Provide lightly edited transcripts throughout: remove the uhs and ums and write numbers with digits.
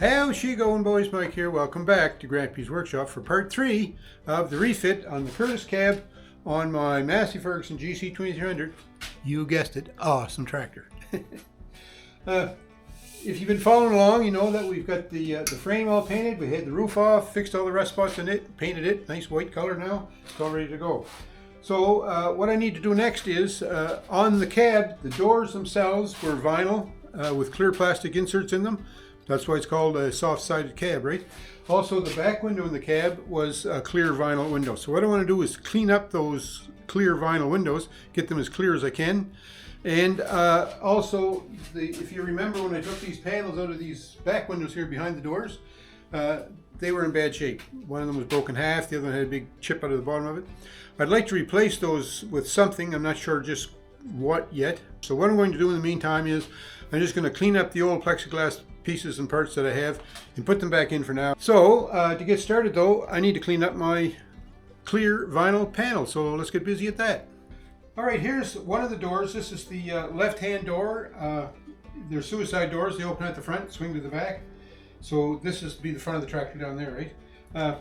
How's she going, boys? Mike here. Welcome back to Grampie's workshop for part 3 of the refit on the Curtis Cab on my Massey Ferguson GC2300. You guessed it, awesome tractor. If you've been following along, you know that we've got the frame all painted. We had the roof off, fixed all the rust spots in it, painted it, nice white color now. It's all ready to go. So what I need to do next is, on the cab, the doors themselves were vinyl with clear plastic inserts in them. That's why it's called a soft-sided cab, right? Also, the back window in the cab was a clear vinyl window. So what I want to do is clean up those clear vinyl windows, get them as clear as I can. And also, if you remember when I took these panels out of these back windows here behind the doors, they were in bad shape. One of them was broken half, the other one had a big chip out of the bottom of it. I'd like to replace those with something, I'm not sure just what yet. So what I'm going to do in the meantime is, I'm just going to clean up the old plexiglass pieces and parts that I have and put them back in for now. So to get started though, I need to clean up my clear vinyl panel. So let's get busy at that. All right, here's one of the doors. This is the left-hand door. They're suicide doors. They open at the front, swing to the back. So this is to be the front of the tractor down there, right?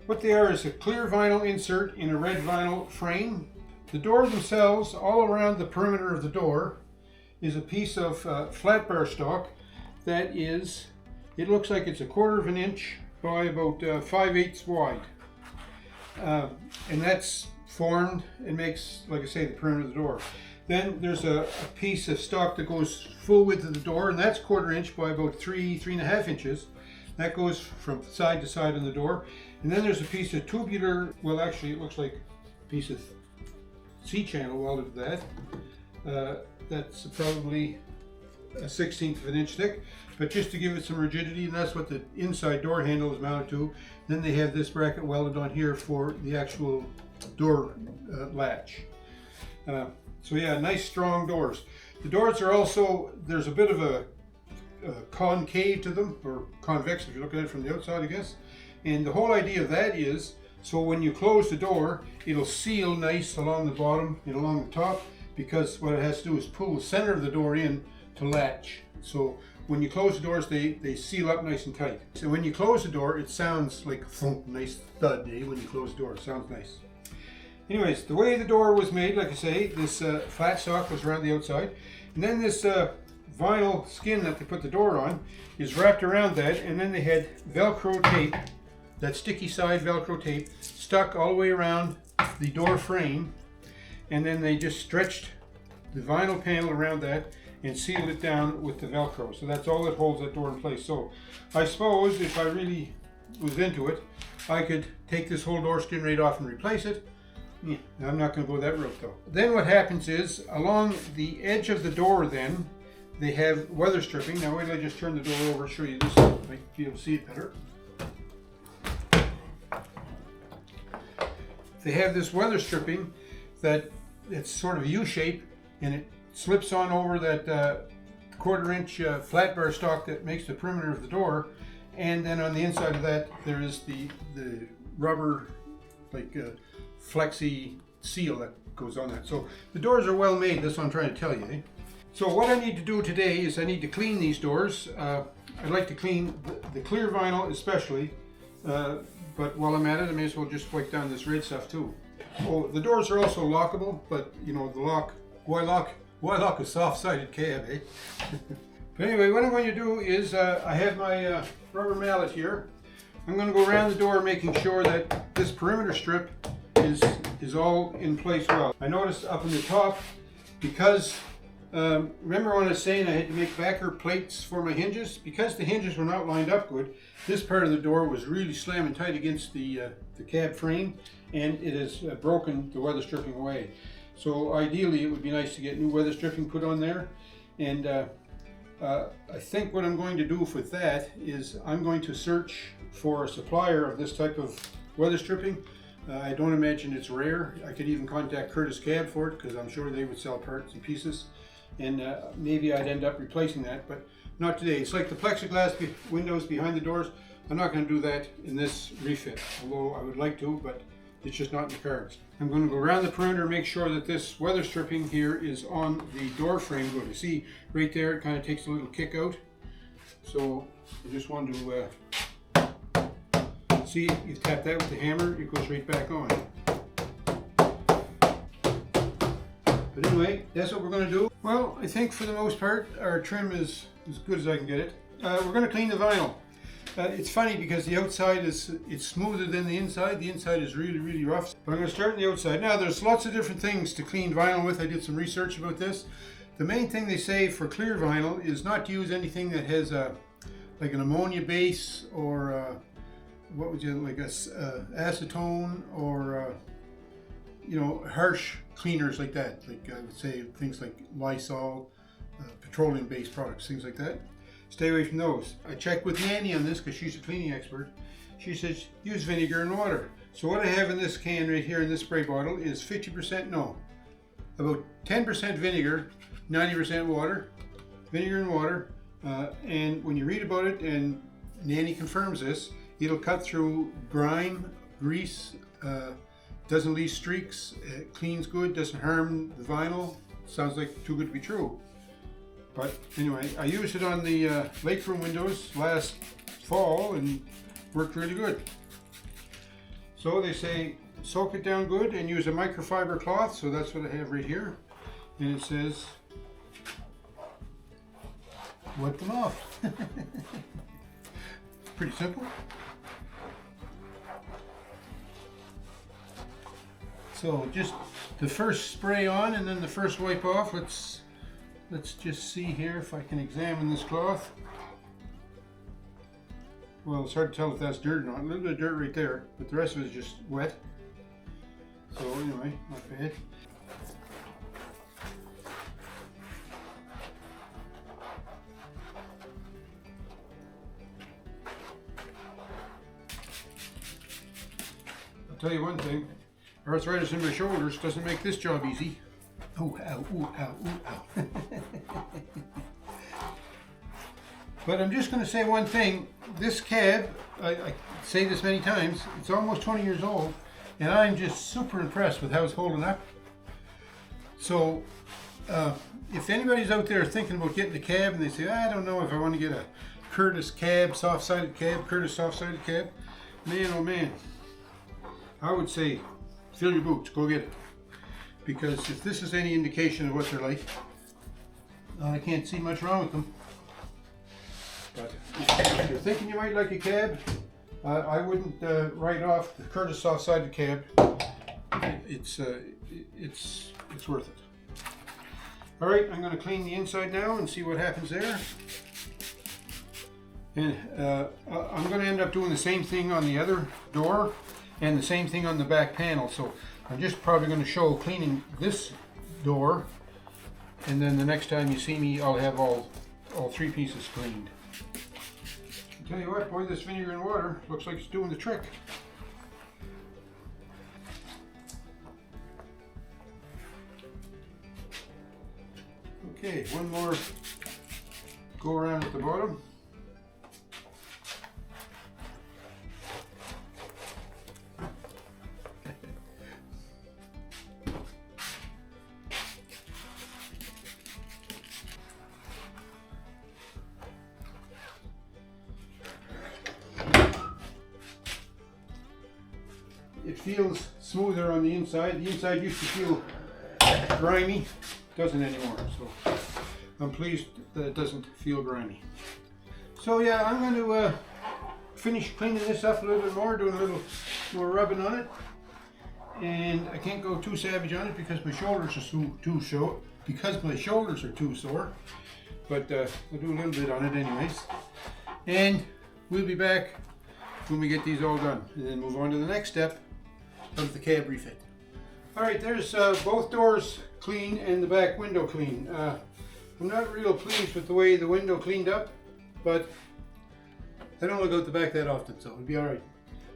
What they are is a clear vinyl insert in a red vinyl frame. The doors themselves, all around the perimeter of the door, is a piece of flat bar stock that is, it looks like it's 1/4 of an inch by about 5/8 wide. And that's formed and makes, like I say, the perimeter of the door. Then there's a piece of stock that goes full width of the door, and that's 1/4 inch by about 3.5 inches. That goes from side to side on the door. And then there's a piece of tubular, well actually it looks like a piece of C-channel welded to that. That's probably a 1/16 of an inch thick, but just to give it some rigidity, and that's what the inside door handle is mounted to. Then they have this bracket welded on here for the actual door latch. So yeah, nice strong doors. The doors are also, there's a bit of a concave to them, or convex if you look at it from the outside, I guess. And the whole idea of that is, so when you close the door, it'll seal nice along the bottom and along the top, because what it has to do is pull the center of the door in to latch. So when you close the doors, they seal up nice and tight. So when you close the door, it sounds like thump, nice thud, eh? When you close the door, it sounds nice. Anyways, the way the door was made, like I say, this flat stock was around the outside, and then this vinyl skin that they put the door on is wrapped around that, and then they had Velcro tape, that sticky side Velcro tape, stuck all the way around the door frame, and then they just stretched the vinyl panel around that and sealed it down with the Velcro. So that's all that holds that door in place. So I suppose if I really was into it, I could take this whole door skin right off and replace it. Yeah, I'm not going to go that route though. Then what happens is, along the edge of the door then, they have weather stripping. Now wait till I just turn the door over and show you this. You might be able to see it better. They have this weather stripping that it's sort of a U-shape, and it slips on over that 1/4 inch flat bar stock that makes the perimeter of the door. And then on the inside of that, there is the rubber, like flexi seal that goes on that. So the doors are well made, that's what I'm trying to tell you. Eh? So what I need to do today is I need to clean these doors. I'd like to clean the clear vinyl especially, but while I'm at it, I may as well just wipe down this red stuff too. Oh, the doors are also lockable, but you know, the lock, why lock a soft-sided cab, eh? But anyway, what I'm going to do is, I have my rubber mallet here. I'm going to go around the door making sure that this perimeter strip is all in place well. I noticed up in the top, because, remember when I was saying I had to make backer plates for my hinges? Because the hinges were not lined up good, this part of the door was really slamming tight against the cab frame, and it has broken the weather stripping away. So ideally it would be nice to get new weather stripping put on there. And I think what I'm going to do with that is I'm going to search for a supplier of this type of weather stripping. I don't imagine it's rare. I could even contact Curtis Cab for it, because I'm sure they would sell parts and pieces. And maybe I'd end up replacing that, but not today. It's like the plexiglass windows behind the doors. I'm not going to do that in this refit, although I would like to, but it's just not in the cards. I'm going to go around the perimeter and make sure that this weather stripping here is on the door frame good. You see right there, it kind of takes a little kick out. So I just wanted to see, you tap that with the hammer, it goes right back on. But anyway, that's what we're going to do. Well, I think for the most part our trim is as good as I can get it. We're going to clean the vinyl. It's funny because the outside it's smoother than the inside. The inside is really, really rough. But I'm going to start on the outside. Now there's lots of different things to clean vinyl with. I did some research about this. The main thing they say for clear vinyl is not to use anything that has like an ammonia base or what would you like, acetone or you know, harsh cleaners like that. Like I would say things like Lysol, petroleum-based products, things like that. Stay away from those. I checked with Nanny on this because she's a cleaning expert. She says use vinegar and water. So what I have in this can right here in this spray bottle is 50%, no, about 10% vinegar, 90% water. Vinegar and water. And when you read about it, and Nanny confirms this, it'll cut through grime, grease, doesn't leave streaks, it cleans good, doesn't harm the vinyl. Sounds like too good to be true. But anyway, I used it on the lake room windows last fall and worked really good. So they say soak it down good and use a microfiber cloth, so that's what I have right here. And it says wipe them off. Pretty simple. So just the first spray on and then the first wipe off. Let's just see here if I can examine this cloth. Well, it's hard to tell if that's dirt or not. A little bit of dirt right there, but the rest of it is just wet. So anyway, not bad. I'll tell you one thing, arthritis in my shoulders doesn't make this job easy. Oh, ow, ooh, ow, ooh, ow. But I'm just going to say one thing. This cab, I say this many times, it's almost 20 years old, and I'm just super impressed with how it's holding up. So, if anybody's out there thinking about getting a cab and they say, I don't know if I want to get a Curtis Cab, soft-sided cab, Curtis soft-sided cab, man, oh man, I would say, fill your boots, go get it. Because if this is any indication of what they're like, I can't see much wrong with them. But if you're thinking you might like a cab, I wouldn't write off the Curtis soft-sided cab. It's worth it. All right, I'm going to clean the inside now and see what happens there. And I'm going to end up doing the same thing on the other door and the same thing on the back panel. So I'm just probably going to show cleaning this door, and then the next time you see me, I'll have all three pieces cleaned. I'll tell you what, boy, this vinegar and water looks like it's doing the trick. Okay, one more go around at the bottom. It feels smoother on the inside. The inside used to feel grimy, doesn't anymore. So I'm pleased that it doesn't feel grimy. So yeah, I'm going to finish cleaning this up a little bit more, doing a little more rubbing on it. And I can't go too savage on it because my shoulders are too sore. But I'll do a little bit on it anyways. And we'll be back when we get these all done, and then move on to the next step of the cab refit. All right, there's both doors clean and the back window clean. I'm not real pleased with the way the window cleaned up, but I don't look out the back that often, so it'll be all right.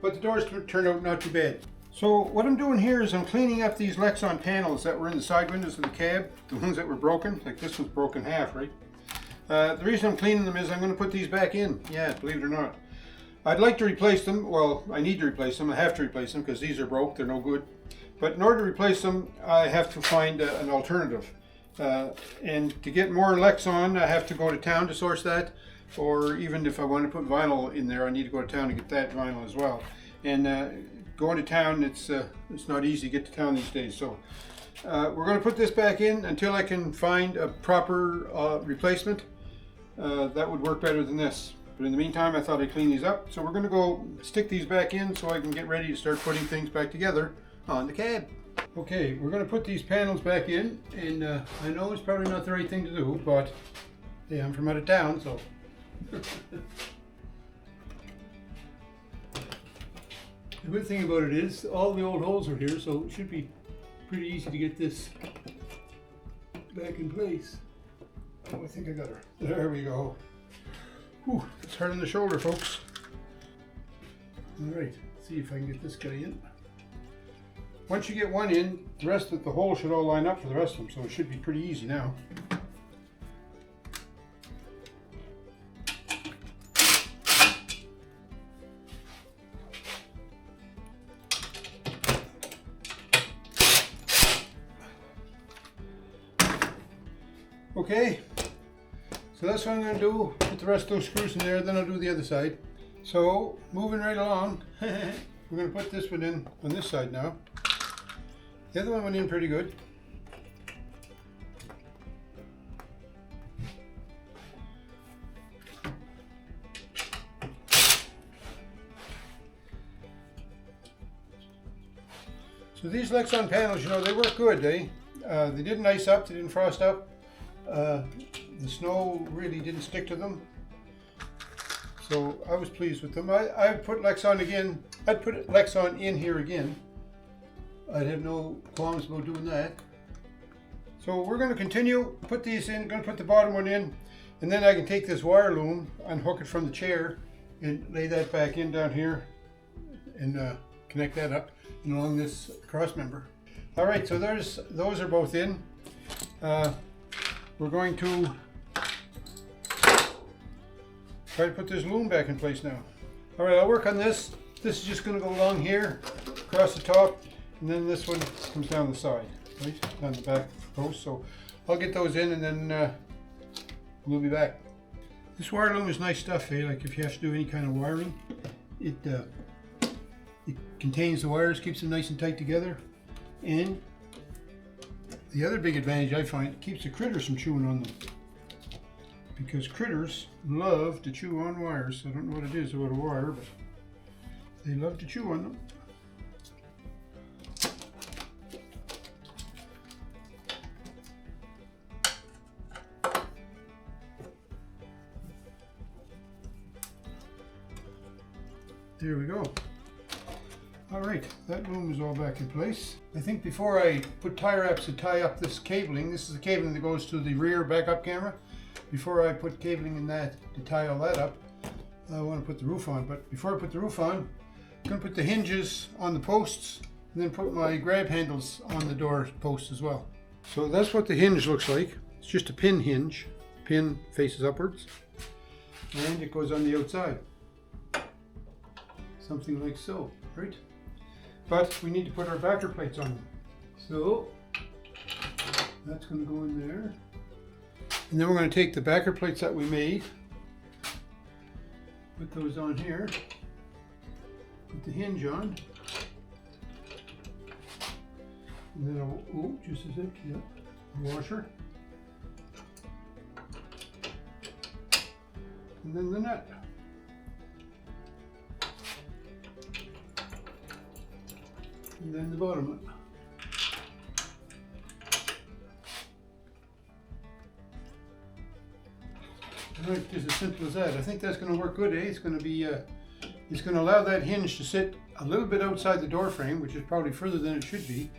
But the doors turned out not too bad. So what I'm doing here is I'm cleaning up these Lexan panels that were in the side windows of the cab, the ones that were broken, like this one's broken half, right? The reason I'm cleaning them is I'm going to put these back in. Yeah, believe it or not. I'd like to replace them. Well, I need to replace them. I have to replace them because these are broke. They're no good. But in order to replace them, I have to find an alternative. And to get more Lexan, I have to go to town to source that. or even if I want to put vinyl in there, I need to go to town to get that vinyl as well. And going to town, it's not easy to get to town these days. So we're going to put this back in until I can find a proper replacement. That would work better than this. But in the meantime, I thought I'd clean these up. So we're going to go stick these back in so I can get ready to start putting things back together on the cab. Okay, we're going to put these panels back in, and I know it's probably not the right thing to do, but hey, I'm from out of town, so. The good thing about it is all the old holes are here, so it should be pretty easy to get this back in place. Oh, I think I got her. There we go. Whew, it's hard on the shoulder, folks. All right, see if I can get this guy in. Once you get one in, the rest of the hole should all line up for the rest of them, so it should be pretty easy now. Okay, so that's what I'm going to do. Put the rest of those screws in there, then I'll do the other side. So, moving right along, we're going to put this one in on this side now. The other one went in pretty good. So these Lexan panels, you know, they work good. They didn't ice up, they didn't frost up. The snow really didn't stick to them, so I was pleased with them. I'd put Lexan again. I'd put Lexan in here again. I'd have no qualms about doing that. So we're going to continue, put these in, going to put the bottom one in, and then I can take this wire loom, unhook it from the chair, and lay that back in down here, and connect that up and along this cross member. All right, so those are both in. We're going to try to put this loom back in place now. All right, I'll work on this. This is just going to go along here, across the top, and then this one comes down the side, right, down the back post. So I'll get those in, and then we'll be back. This wire loom is nice stuff, eh? Like if you have to do any kind of wiring, it contains the wires, keeps them nice and tight together, and the other big advantage I find, it keeps the critters from chewing on them. Because critters love to chew on wires. I don't know what it is about a wire, but they love to chew on them. There we go. All right, that loom is all back in place. I think before I put tie wraps to tie up this cabling, this is the cabling that goes to the rear backup camera. Before I put cabling in that to tie all that up, I want to put the roof on. But before I put the roof on, I'm going to put the hinges on the posts and then put my grab handles on the door posts as well. So that's what the hinge looks like. It's just a pin hinge. Pin faces upwards and it goes on the outside. Something like so, right? But we need to put our backer plates on them. So that's going to go in there. And then we're going to take the backer plates that we made, put those on here, put the hinge on, and then just a sec, yeah, a washer, and then the nut. And then the bottom one. Right, just as simple as that. I think that's going to work good, eh? It's going to be, it's going to allow that hinge to sit a little bit outside the door frame, which is probably further than it should be,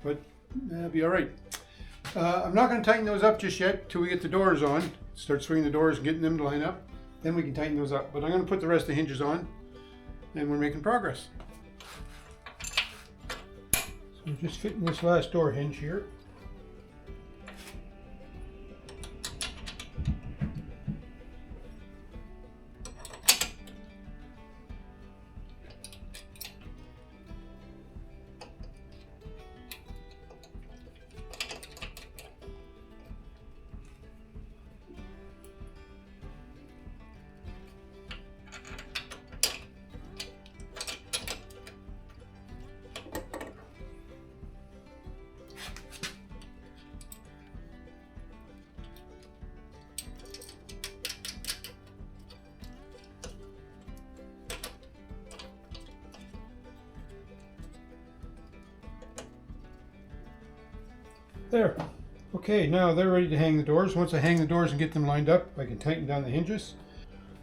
but that'll be all right. I'm not going to tighten those up just yet till we get the doors on. Start swinging the doors and getting them to line up. Then we can tighten those up. But I'm going to put the rest of the hinges on, and we're making progress. So we're just fitting this last door hinge here. There. Okay, now they're ready to hang the doors. Once I hang the doors and get them lined up, I can tighten down the hinges.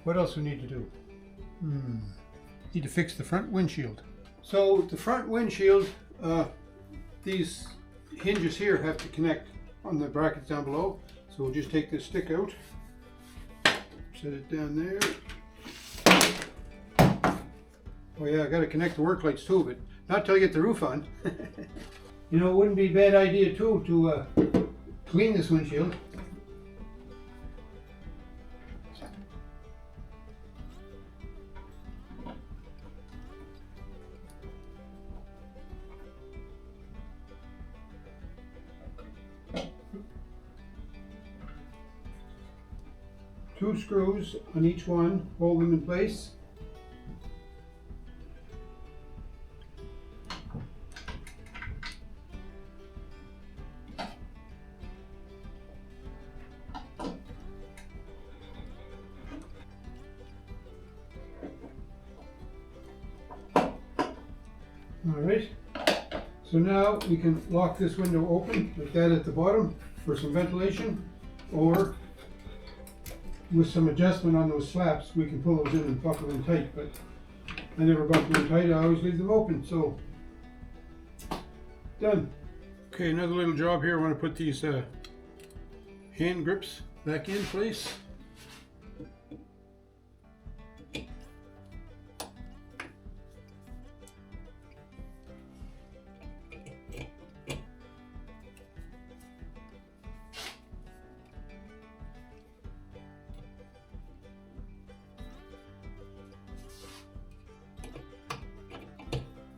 What else we need to do? Need to fix the front windshield. So the front windshield, these hinges here have to connect on the brackets down below. So we'll just take this stick out, set it down there. Oh yeah, I got to connect the work lights too, but not till I get the roof on. You know, it wouldn't be a bad idea too to clean this windshield. Two screws on each one, hold them in place. Alright, so now we can lock this window open like that at the bottom for some ventilation, or with some adjustment on those flaps we can pull those in and buckle them tight, but I never buckle them tight, I always leave them open, so done. Okay, another little job here. I want to put these hand grips back in place.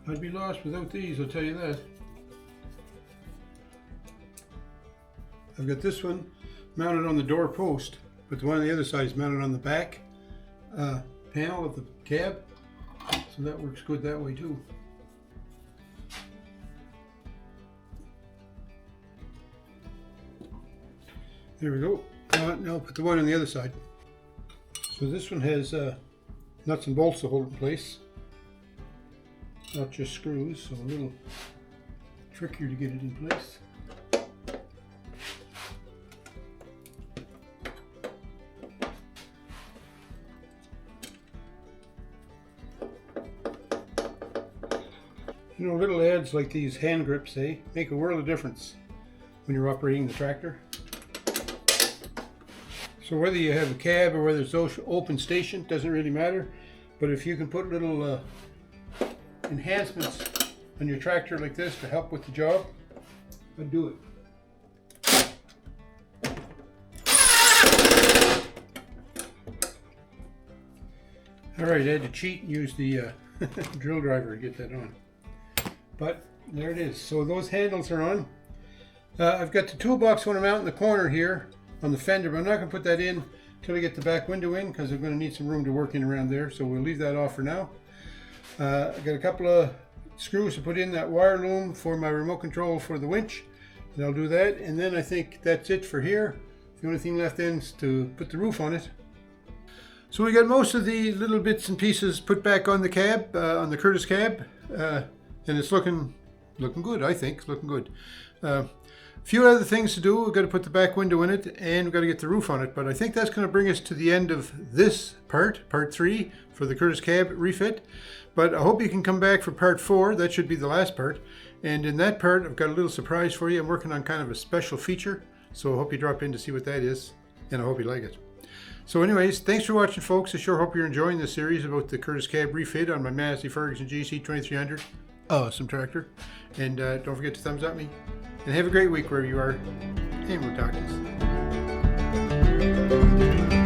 I'd be lost without these, I'll tell you that. I've got this one mounted on the door post, but the one on the other side is mounted on the back panel of the cab, so that works good that way too. There we go. Now put the one on the other side. So this one has nuts and bolts to hold it in place, not just screws, so a little trickier to get it in place. You know, little adds like these hand grips, make a world of difference when you're operating the tractor. So whether you have a cab or whether it's open station, doesn't really matter. But if you can put little enhancements on your tractor like this to help with the job, I'd do it. Alright, I had to cheat and use the drill driver to get that on. But there it is. So those handles are on. I've got the toolbox I want to mount in the corner here on the fender, but I'm not going to put that in until I get the back window in, because I'm going to need some room to work in around there, so we'll leave that off for now. I've got a couple of screws to put in that wire loom for my remote control for the winch, and I'll do that, and then I think that's it for here. The only thing left then is to put the roof on it. So we got most of the little bits and pieces put back on the cab, on the Curtis cab, and it's looking good, I think. It's looking good. A few other things to do. We've got to put the back window in it, and we've got to get the roof on it. But I think that's going to bring us to the end of this part 3, for the Curtis Cab refit. But I hope you can come back for part 4. That should be the last part. And in that part, I've got a little surprise for you. I'm working on kind of a special feature. So I hope you drop in to see what that is. And I hope you like it. So anyways, thanks for watching, folks. I sure hope you're enjoying this series about the Curtis Cab refit on my Massey Ferguson GC2300. Awesome tractor. And don't forget to thumbs up me. And have a great week wherever you are. And we'll talk to you soon.